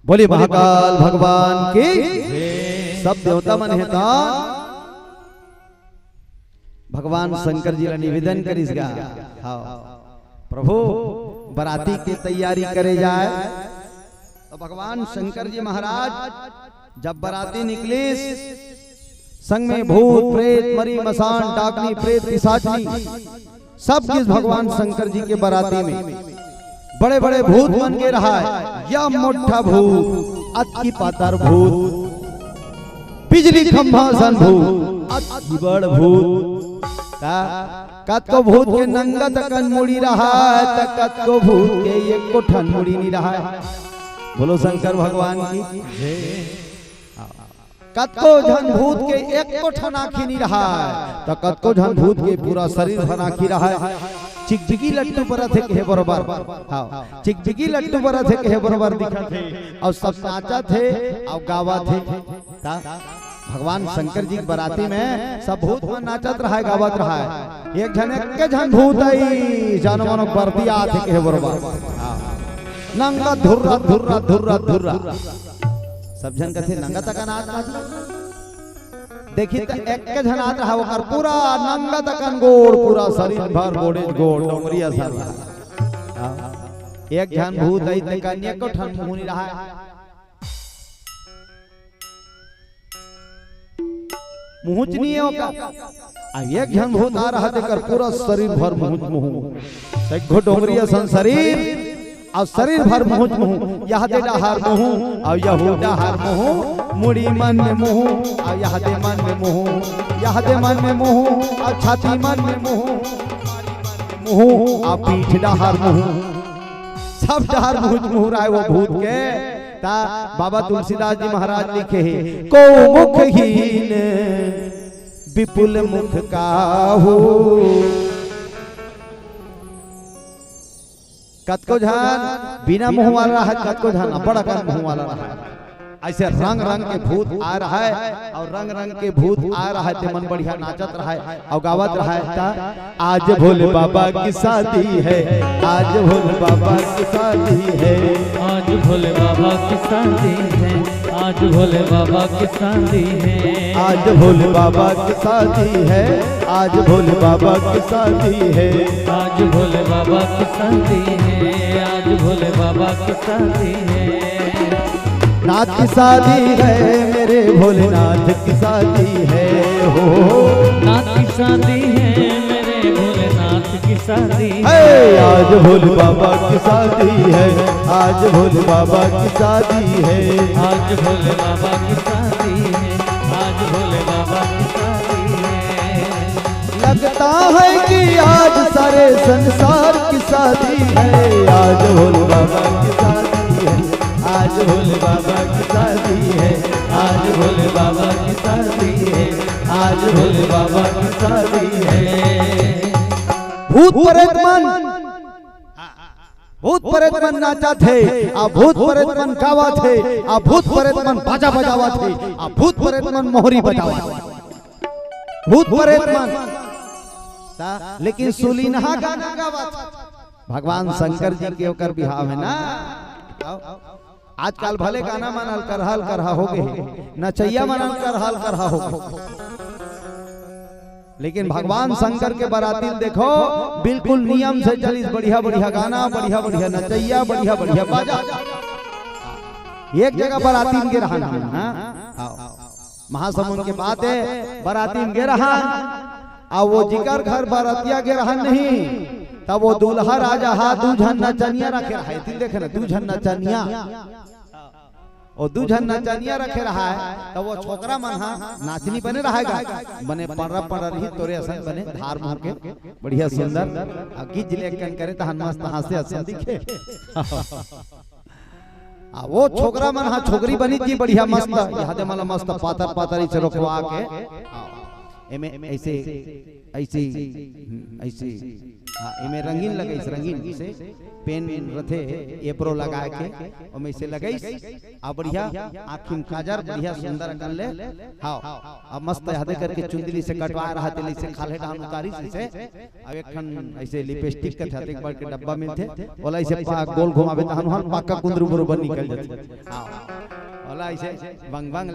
बोले महाकाल भगवान के सब देवता मन है भगवान शंकर जी निवेदन करिसगा। हाँ प्रभु बराती की तैयारी करे जाए तो भगवान शंकर जी महाराज जब बराती निकली संग में भूत प्रेत मरी मसान डाकनी प्रेत पिशाचनी सब किस भगवान शंकर जी के बराती में बड़े बड़े भूत बन के रहा है। या मोटा भूत अति पातर भूत बिजली खंभा सन भूत अति बड़ भूत कत को भूत के नंगा तकन मुड़ी रहा है कत को भूत के एक को ठन मुड़ी नहीं रहा है। बोलो शंकर भगवान की कत को झन भूत के एक को ठन आँखी नहीं रहा है तो कत को झन भूत के पूरा शरीर भर आँखी रहा है। चिकचिकी लट्टू पर थे के बरोबर। हाँ चिकचिकी लट्टू पर थे के बरोबर दिखा थे और सब नाचा थे और गावा थे। भगवान शंकर जी की बराती में सब भूत में नाचत रहा है गावत रहा है। एक जन के जन भूत आई जानो मानो बर्दी आते के बरोबर नंगा धुर्रा धुर्रा धुर्रा धुर्रा सब जन कथे नंगा तक नाच देखी तो एक के जन आत रहा वो पूरा नंगा तकन गोड़ पूरा शरीर भर गोड़े गोड़ डोंगरिया सर एक जन भूत आई ते कन्या को ठन मुंह नहीं रहा है मुंह नहीं है एक जन भूत आ रहा देकर पूरा शरीर भर मुंह एक घो डोंगरिया सन शरीर और शरीर भर मुंह मुंह यह दे डहार मुंह और यह डहार मुंह मुड़ी मन में मुंह और यह दे मन में मुंह यह दे मन में मुंह और छाती मन में मुंह मुंह और पीठ डहार मुंह सब डहार मुंह रहा है वो भूत के। ता बाबा तुलसीदास जी महाराज लिखे हैं को मुखहीन विपुल मुख काहू कतको झान बिना मुंह वाला है कतको झान बड़ा कर मुंह वाला रहा है। ऐसे रंग रंग के भूत आ रहा है और रंग रंग के भूत आ रहा है ते मन बढ़िया नाचत रहा है और गावत रहा है। आज भोले बाबा की शादी है आज भोले बाबा की शादी है आज भोले बाबा की शादी है आज भोले बाबा की शादी है आज भोले बाबा की शादी है आज भोले बाबा की शादी है आज भोले बाबा की शादी है आज भोले बाबा की शादी है नाथ की शादी है मेरे भोलेनाथ की शादी है हो नाथ की शादी है मेरे भोलेनाथ की शादी है आज भोले बाबा की शादी है आज भोले बाबा की शादी है आज भोले बाबा की शादी है आज भोले बाबा की शादी है। लगता है कि आज सारे संसार की शादी है आज भोले बाबा की शादी है आज भोले बाबा की शादी है आज भोले बाबा की शादी है आज भोले बाबा की शादी है। भूत प्रेत मन नाचा थे आ भूत प्रेत मन गावा थे आ भूत प्रेत मन बाजा बजावा थे आ भूत प्रेत मन मोहरी बजावा भूत प्रेत मन लेकिन सुलीनहा गाना गावा भगवान शंकर जी के ओकर बिहाव है ना। आजकल भले गाना मनल करहा हो गए नचैया मनल करहा हो लेकिन भगवान शंकर के बराती देखो बिल्कुल नियम से चलिस बढ़िया बढ़िया गाना बढ़िया बढ़िया नचैया बढ़िया बढ़िया बाजा। एक जगह बराती में रहा महासमुंद के बात है बराती में रहा और वो जिकर घर बरातिया के रहा नहीं तब वो दूल्हा राजा हाथ दू झन नचनिया रखे रहा है देखे ना दू झन नचनिया और दू झन नचनिया रखे रहा है तो वो छोकरा मन नाचनी बने रहेगा बने पड़ रही तोरे असन बने धार मुंह के बढ़िया सुंदर गीत लेखन करे तो मस्त हास्य असन दिखे वो छोकरा मन छोकरी बनी थी बढ़िया मस्त यहाँ दे मला मस्त पातर पातर से रोकवा के ऐसे ऐसे ऐसे हाँ इमे रंगीन लगे रंगीन से पेन रथे एप्रो लगा के ओमे से लगई आ बढ़िया आँखिम काजर बढ़िया सुंदर कर ले हाँ अब मस्त यादे करके चुंदली से कटवा रहा थे से खाले डाल उतारी से अब एक खन ऐसे लिपस्टिक के थे एक बार के डब्बा में थे बोला ऐसे गोल घुमावे त हन पाका कुंदरू बरोबर निकल जाते हां बोला ऐसे बंग बंग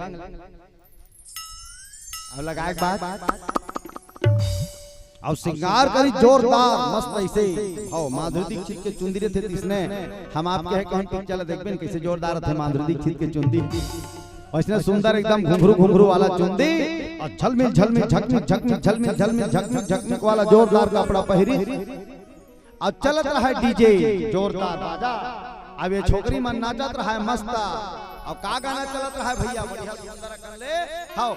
अब लगा एक बात और श्रृंगार करी जोरदार मस्त ऐसे आओ माधुरी दीक्षित के चुंदी थे इसने हम आपके है कौन पिक्चर देखबेन कैसे जोरदार थे माधुरी दीक्षित के चुंदी वैसे सुंदर एकदम घुंघरू घुंघरू वाला चुंदी और झलमिल झलमिल झकमिक झकमिक झलमिल झलमिल झकमिक झकमिक वाला जोरदार कपड़ा पहरी और चलत रहा है डीजे जोरदार बाजा अब ये छोकरी मन नाचत रहा है मस्त और का गाना चलत रहा है भैया बढ़िया सुंदर कर ले हां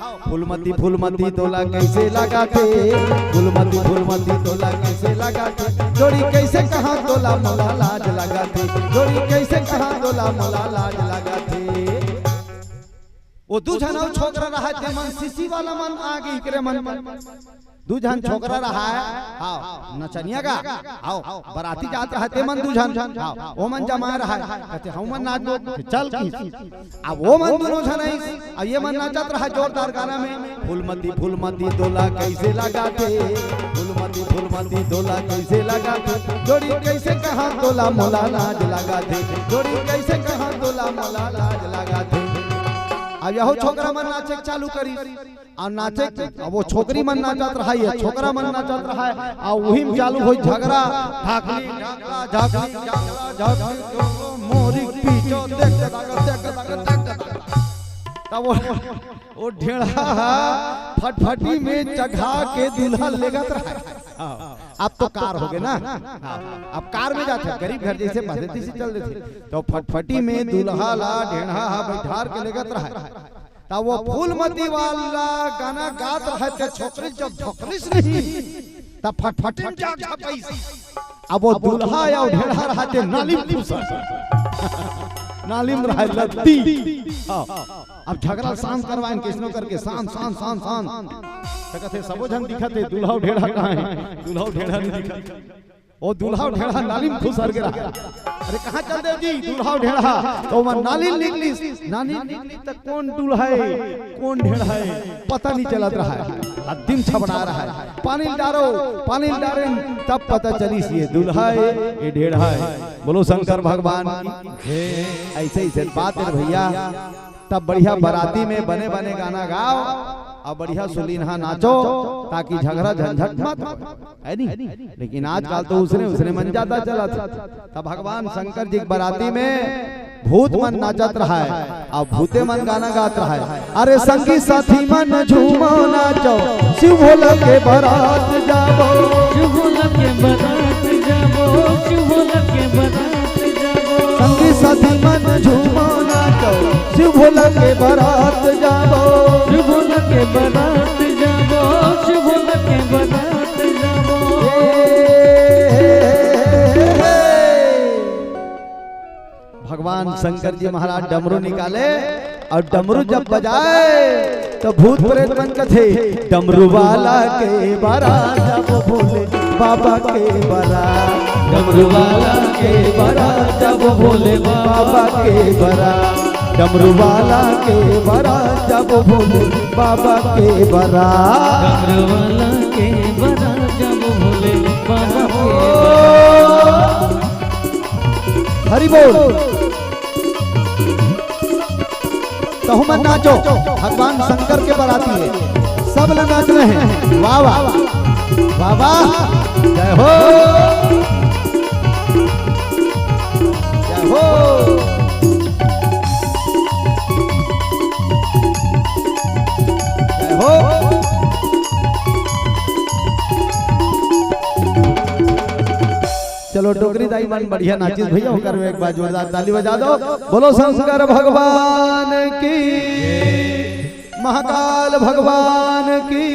फूलमती तोला कैसे लगाते फूलमती तोला कैसे लगाते जोड़ी कैसे कहां तोला मोला लाज लगाते जोड़ी कैसे कहां तोला मोला लाज लगाते वो दू जन छोकरा रहा है मन सीसी वाला मन आगे इकरे मन दू जन छोकरा रहा है आओ नचनिया का आओ बराती जात रहा ते मन दू जन आओ वो मन जमा रहा है कहते हम मन नाच दो चल की अब वो मन दोनों जन है अब ये मन नाचत रहा जोरदार गाना में फूलमती तोला कैसे लगाते फूलमती तोला कैसे लगाते जोड़ी कैसे कहां तोला मोला लाज लगाते जोड़ी कैसे कहां तोला मोला लाज लगाते अब यहो छोकरा मन नाचे चालू करी और नाचे अब वो छोकरी मन नाचत रहा है छोकरा मन नाचत रहा है और वही में चालू होई झगड़ा ढाकली झाकली मोरी पीछो देख तब वो ढेड़ा फटफटी में चढ़ा के दूल्हा लेगत रहा अब तो कार हो गए ना अब कार में जाते गरीब घर जैसे पद्धति से चल देते तो फटफटी में दूल्हा ला ढेड़ा बैठार के लेगत रहा तब वो फूलमती वाला गाना गात रहा है छोकरी जब झोकरिस नहीं तब फटफटी में जाग पैसा अब वो दूल्हा या ढेड़ा रहते नाली नाली में रहा लत्ती अब झगड़ा शांत करवाएं किसनो करके शांत शांत शांत शांत तो कहते सबो जन दिखते दूल्हा ढेड़ा कहां है दूल्हा ढेड़ा नहीं दिखा ओ दूल्हा ढेड़ा नाली में घुस रहा अरे कहां चल दे जी दूल्हा ढेड़ा तो मन नाली निकली तक कौन दूल्हा है कौन ढेड़ा है पता नहीं चलत रहा है दिन छबड़ा रहा है पानी डारो तब पता चली ये दूल्हा है ये ढेड़ा है बोलो शंकर भगवान की ऐसे ही से बात है भैया तब बढ़िया बराती में बने बने गाना गाओ और बढ़िया सुलीनहा नाचो ताकि झगड़ा झंझट मत है नहीं लेकिन आजकल तो उसने मन ज्यादा चला था तब भगवान शंकर जी बराती में भूत मन नाचत रहा है और भूते मन गाना गात रहा है अरे संगी साथी मन झूमो नाचो शिव भोला के बारात जाबो शिव भोला के बारात जाबो शिव भोला के बारात जाबो संगी साथी मन झूमो नाचो शिव भोला के बारात जाबो शिव भोला के बारात जाबो शिव भोला के बारात जाबो भगवान शंकर जी महाराज डमरू निकाले और डमरू जब बजाए तो भूत प्रेत बन के थे डमरू वाला के बारात जब भोले बाबा के बारात डमरू वाला के बारात जब भोले बाबा के बारात डमरू वाला के बारात जब भोले बाबा के बारात डमरू वाला के बारात जब भोले बाबा के हरि बोल तो हम नाचो भगवान शंकर के बाराती है सब लोग नाच रहे हैं वाह वाह वाह वाह जय हो जय हो जय हो चलो टोकरी दाई मन बढ़िया नाचिस भैया होकर एक बार जोरदार ताली बजा दो बोलो शंकर भगवान की महाकाल भगवान की